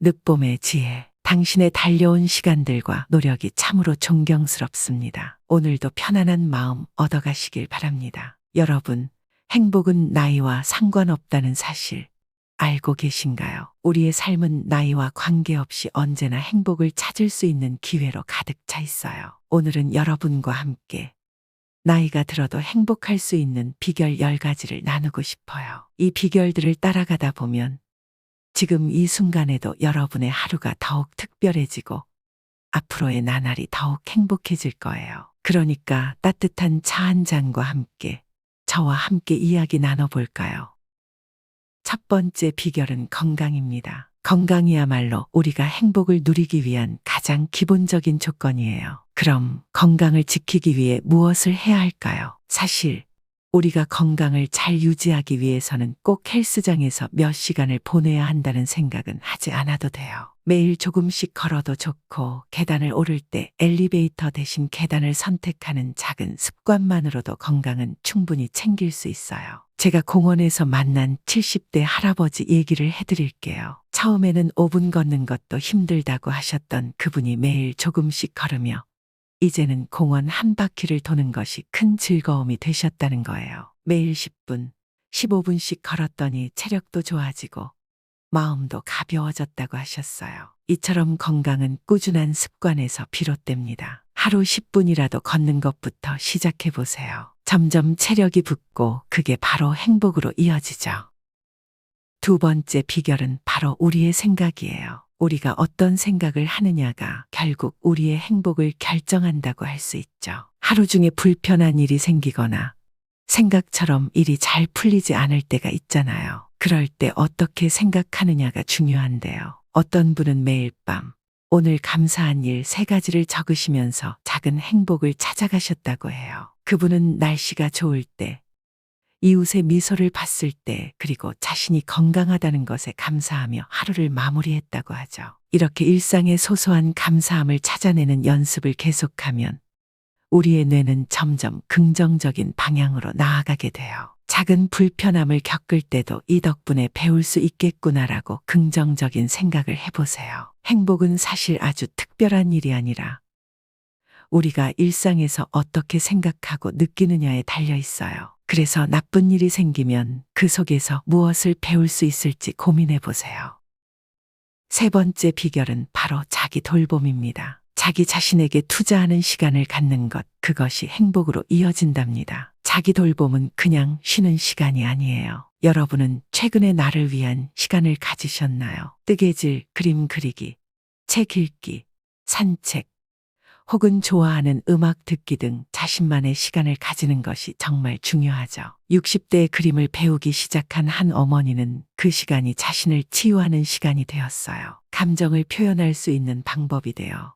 늦봄의 지혜. 당신의 달려온 시간들과 노력이 참으로 존경스럽습니다. 오늘도 편안한 마음 얻어가시길 바랍니다. 여러분, 행복은 나이와 상관없다는 사실 알고 계신가요? 우리의 삶은 나이와 관계없이 언제나 행복을 찾을 수 있는 기회로 가득 차 있어요. 오늘은 여러분과 함께 나이가 들어도 행복할 수 있는 비결 10가지를 나누고 싶어요. 이 비결들을 따라가다 보면 지금 이 순간에도 여러분의 하루가 더욱 특별해지고 앞으로의 나날이 더욱 행복해질 거예요. 그러니까 따뜻한 차 한 잔과 함께 저와 함께 이야기 나눠볼까요? 첫 번째 비결은 건강입니다. 건강이야말로 우리가 행복을 누리기 위한 가장 기본적인 조건이에요. 그럼 건강을 지키기 위해 무엇을 해야 할까요? 사실 우리가 건강을 잘 유지하기 위해서는 꼭 헬스장에서 몇 시간을 보내야 한다는 생각은 하지 않아도 돼요. 매일 조금씩 걸어도 좋고 계단을 오를 때 엘리베이터 대신 계단을 선택하는 작은 습관만으로도 건강은 충분히 챙길 수 있어요. 제가 공원에서 만난 70대 할아버지 얘기를 해드릴게요. 처음에는 5분 걷는 것도 힘들다고 하셨던 그분이 매일 조금씩 걸으며 이제는 공원 한 바퀴를 도는 것이 큰 즐거움이 되셨다는 거예요. 매일 10분, 15분씩 걸었더니 체력도 좋아지고 마음도 가벼워졌다고 하셨어요. 이처럼 건강은 꾸준한 습관에서 비롯됩니다. 하루 10분이라도 걷는 것부터 시작해 보세요. 점점 체력이 붙고 그게 바로 행복으로 이어지죠. 두 번째 비결은 바로 우리의 생각이에요. 우리가 어떤 생각을 하느냐가 결국 우리의 행복을 결정한다고 할 수 있죠. 하루 중에 불편한 일이 생기거나 생각처럼 일이 잘 풀리지 않을 때가 있잖아요. 그럴 때 어떻게 생각하느냐가 중요한데요. 어떤 분은 매일 밤 오늘 감사한 일 3가지를 적으시면서 작은 행복을 찾아가셨다고 해요. 그분은 날씨가 좋을 때, 이웃의 미소를 봤을 때, 그리고 자신이 건강하다는 것에 감사하며 하루를 마무리했다고 하죠. 이렇게 일상의 소소한 감사함을 찾아내는 연습을 계속하면 우리의 뇌는 점점 긍정적인 방향으로 나아가게 돼요. 작은 불편함을 겪을 때도 이 덕분에 배울 수 있겠구나라고 긍정적인 생각을 해보세요. 행복은 사실 아주 특별한 일이 아니라 우리가 일상에서 어떻게 생각하고 느끼느냐에 달려 있어요. 그래서 나쁜 일이 생기면 그 속에서 무엇을 배울 수 있을지 고민해 보세요. 세 번째 비결은 바로 자기 돌봄입니다. 자기 자신에게 투자하는 시간을 갖는 것, 그것이 행복으로 이어진답니다. 자기 돌봄은 그냥 쉬는 시간이 아니에요. 여러분은 최근에 나를 위한 시간을 가지셨나요? 뜨개질, 그림 그리기, 책 읽기, 산책, 혹은 좋아하는 음악 듣기 등 자신만의 시간을 가지는 것이 정말 중요하죠. 60대에 그림을 배우기 시작한 한 어머니는 그 시간이 자신을 치유하는 시간이 되었어요. 감정을 표현할 수 있는 방법이 되어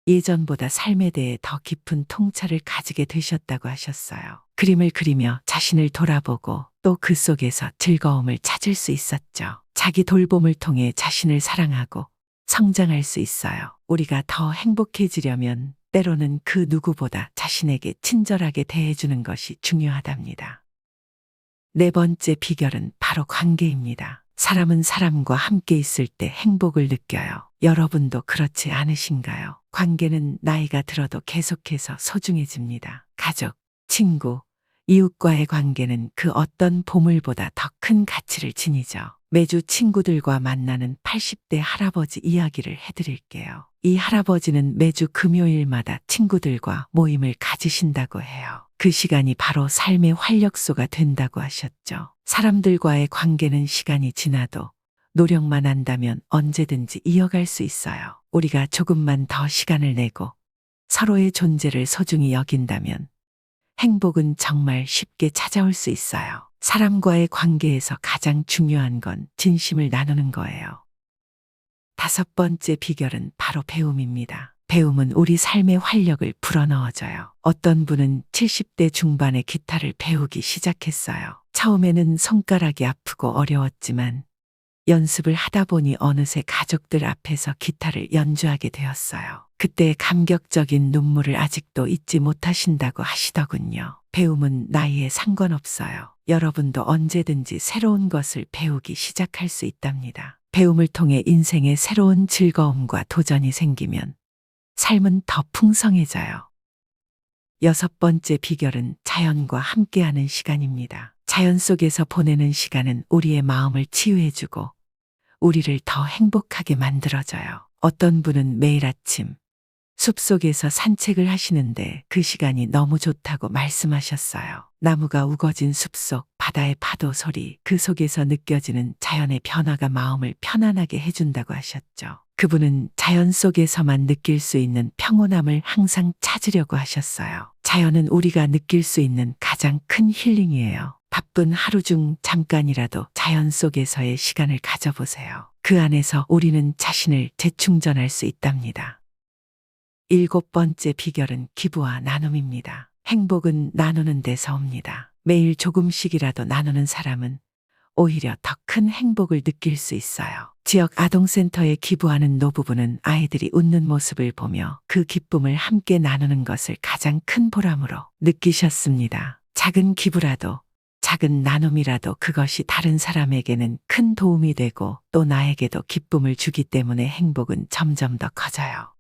예전보다 삶에 대해 더 깊은 통찰을 가지게 되셨다고 하셨어요. 그림을 그리며 자신을 돌아보고 또 그 속에서 즐거움을 찾을 수 있었죠. 자기 돌봄을 통해 자신을 사랑하고 성장할 수 있어요. 우리가 더 행복해지려면 때로는 그 누구보다 자신에게 친절하게 대해주는 것이 중요하답니다. 네 번째 비결은 바로 관계입니다. 사람은 사람과 함께 있을 때 행복을 느껴요. 여러분도 그렇지 않으신가요? 관계는 나이가 들어도 계속해서 소중해집니다. 가족, 친구, 이웃과의 관계는 그 어떤 보물보다 더 큰 가치를 지니죠. 매주 친구들과 만나는 80대 할아버지 이야기를 해드릴게요. 이 할아버지는 매주 금요일마다 친구들과 모임을 가지신다고 해요. 그 시간이 바로 삶의 활력소가 된다고 하셨죠. 사람들과의 관계는 시간이 지나도 노력만 한다면 언제든지 이어갈 수 있어요. 우리가 조금만 더 시간을 내고 서로의 존재를 소중히 여긴다면 행복은 정말 쉽게 찾아올 수 있어요. 사람과의 관계에서 가장 중요한 건 진심을 나누는 거예요. 다섯 번째 비결은 바로 배움입니다. 배움은 우리 삶의 활력을 불어넣어줘요. 어떤 분은 70대 중반에 기타를 배우기 시작했어요. 처음에는 손가락이 아프고 어려웠지만 연습을 하다 보니 어느새 가족들 앞에서 기타를 연주하게 되었어요. 그때의 감격적인 눈물을 아직도 잊지 못하신다고 하시더군요. 배움은 나이에 상관없어요. 여러분도 언제든지 새로운 것을 배우기 시작할 수 있답니다. 배움을 통해 인생에 새로운 즐거움과 도전이 생기면 삶은 더 풍성해져요. 여섯 번째 비결은 자연과 함께하는 시간입니다. 자연 속에서 보내는 시간은 우리의 마음을 치유해주고 우리를 더 행복하게 만들어줘요. 어떤 분은 매일 아침 숲속에서 산책을 하시는데 그 시간이 너무 좋다고 말씀하셨어요. 나무가 우거진 숲속, 바다의 파도 소리, 그 속에서 느껴지는 자연의 변화가 마음을 편안하게 해준다고 하셨죠. 그분은 자연 속에서만 느낄 수 있는 평온함을 항상 찾으려고 하셨어요. 자연은 우리가 느낄 수 있는 가장 큰 힐링이에요. 바쁜 하루 중 잠깐이라도 자연 속에서의 시간을 가져보세요. 그 안에서 우리는 자신을 재충전할 수 있답니다. 일곱 번째 비결은 기부와 나눔입니다. 행복은 나누는 데서 옵니다. 매일 조금씩이라도 나누는 사람은 오히려 더 큰 행복을 느낄 수 있어요. 지역 아동센터에 기부하는 노부부는 아이들이 웃는 모습을 보며 그 기쁨을 함께 나누는 것을 가장 큰 보람으로 느끼셨습니다. 작은 기부라도, 작은 나눔이라도 그것이 다른 사람에게는 큰 도움이 되고 또 나에게도 기쁨을 주기 때문에 행복은 점점 더 커져요.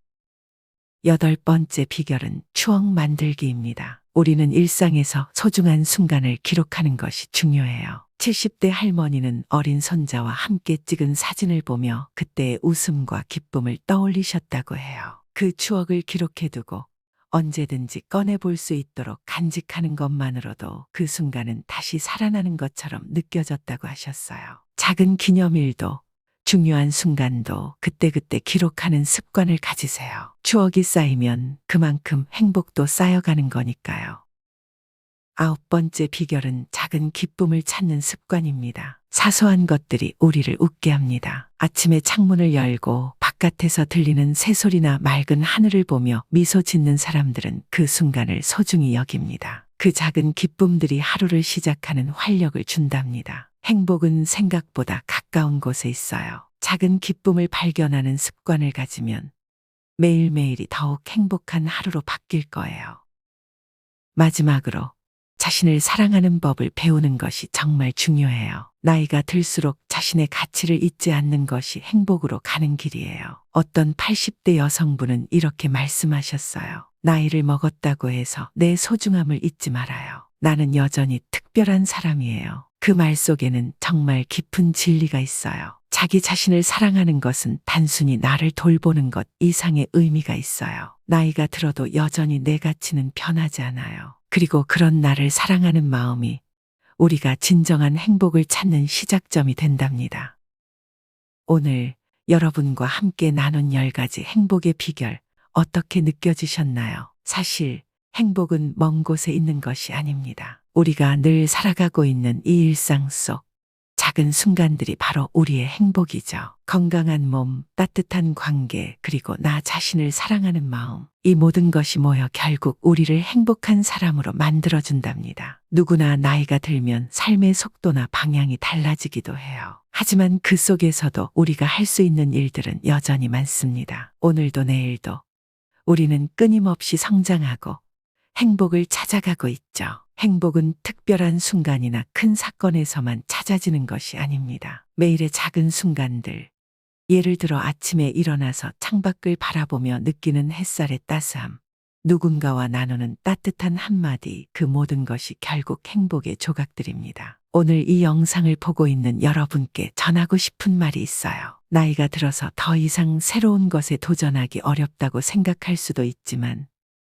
여덟 번째 비결은 추억 만들기입니다. 우리는 일상에서 소중한 순간을 기록하는 것이 중요해요. 70대 할머니는 어린 손자와 함께 찍은 사진을 보며 그때의 웃음과 기쁨을 떠올리셨다고 해요. 그 추억을 기록해두고 언제든지 꺼내볼 수 있도록 간직하는 것만으로도 그 순간은 다시 살아나는 것처럼 느껴졌다고 하셨어요. 작은 기념일도 중요한 순간도 그때그때 기록하는 습관을 가지세요. 추억이 쌓이면 그만큼 행복도 쌓여가는 거니까요. 아홉 번째 비결은 작은 기쁨을 찾는 습관입니다. 사소한 것들이 우리를 웃게 합니다. 아침에 창문을 열고 바깥에서 들리는 새소리나 맑은 하늘을 보며 미소 짓는 사람들은 그 순간을 소중히 여깁니다. 그 작은 기쁨들이 하루를 시작하는 활력을 준답니다. 행복은 생각보다 가까운 곳에 있어요. 작은 기쁨을 발견하는 습관을 가지면 매일매일이 더욱 행복한 하루로 바뀔 거예요. 마지막으로 자신을 사랑하는 법을 배우는 것이 정말 중요해요. 나이가 들수록 자신의 가치를 잊지 않는 것이 행복으로 가는 길이에요. 어떤 80대 여성분은 이렇게 말씀하셨어요. 나이를 먹었다고 해서 내 소중함을 잊지 말아요. 나는 여전히 특별한 사람이에요. 그 말 속에는 정말 깊은 진리가 있어요. 자기 자신을 사랑하는 것은 단순히 나를 돌보는 것 이상의 의미가 있어요. 나이가 들어도 여전히 내 가치는 변하지 않아요. 그리고 그런 나를 사랑하는 마음이 우리가 진정한 행복을 찾는 시작점이 된답니다. 오늘 여러분과 함께 나눈 10가지 행복의 비결 어떻게 느껴지셨나요? 사실 행복은 먼 곳에 있는 것이 아닙니다. 우리가 늘 살아가고 있는 이 일상 속 작은 순간들이 바로 우리의 행복이죠. 건강한 몸, 따뜻한 관계, 그리고 나 자신을 사랑하는 마음. 이 모든 것이 모여 결국 우리를 행복한 사람으로 만들어준답니다. 누구나 나이가 들면 삶의 속도나 방향이 달라지기도 해요. 하지만 그 속에서도 우리가 할 수 있는 일들은 여전히 많습니다. 오늘도 내일도 우리는 끊임없이 성장하고 행복을 찾아가고 있죠. 행복은 특별한 순간이나 큰 사건에서만 찾아지는 것이 아닙니다. 매일의 작은 순간들, 예를 들어 아침에 일어나서 창밖을 바라보며 느끼는 햇살의 따스함, 누군가와 나누는 따뜻한 한마디, 그 모든 것이 결국 행복의 조각들입니다. 오늘 이 영상을 보고 있는 여러분께 전하고 싶은 말이 있어요. 나이가 들어서 더 이상 새로운 것에 도전하기 어렵다고 생각할 수도 있지만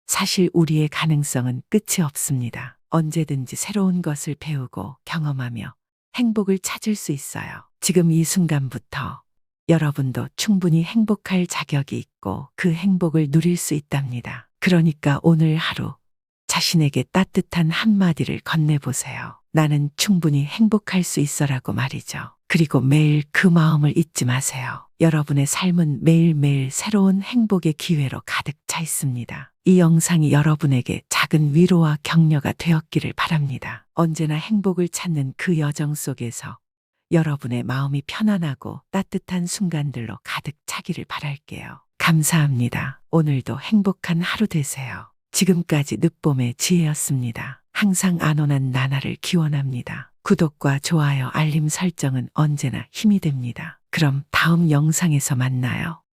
사실 우리의 가능성은 끝이 없습니다. 언제든지 새로운 것을 배우고 경험하며 행복을 찾을 수 있어요. 지금 이 순간부터 여러분도 충분히 행복할 자격이 있고 그 행복을 누릴 수 있답니다. 그러니까 오늘 하루 자신에게 따뜻한 한마디를 건네보세요. 나는 충분히 행복할 수 있어라고 말이죠. 그리고 매일 그 마음을 잊지 마세요. 여러분의 삶은 매일매일 새로운 행복의 기회로 가득 차 있습니다. 이 영상이 여러분에게 작은 위로와 격려가 되었기를 바랍니다. 언제나 행복을 찾는 그 여정 속에서 여러분의 마음이 편안하고 따뜻한 순간들로 가득 차기를 바랄게요. 감사합니다. 오늘도 행복한 하루 되세요. 지금까지 늦봄의 지혜였습니다. 항상 안온한 나날을 기원합니다. 구독과 좋아요, 알림 설정은 언제나 힘이 됩니다. 그럼 다음 영상에서 만나요.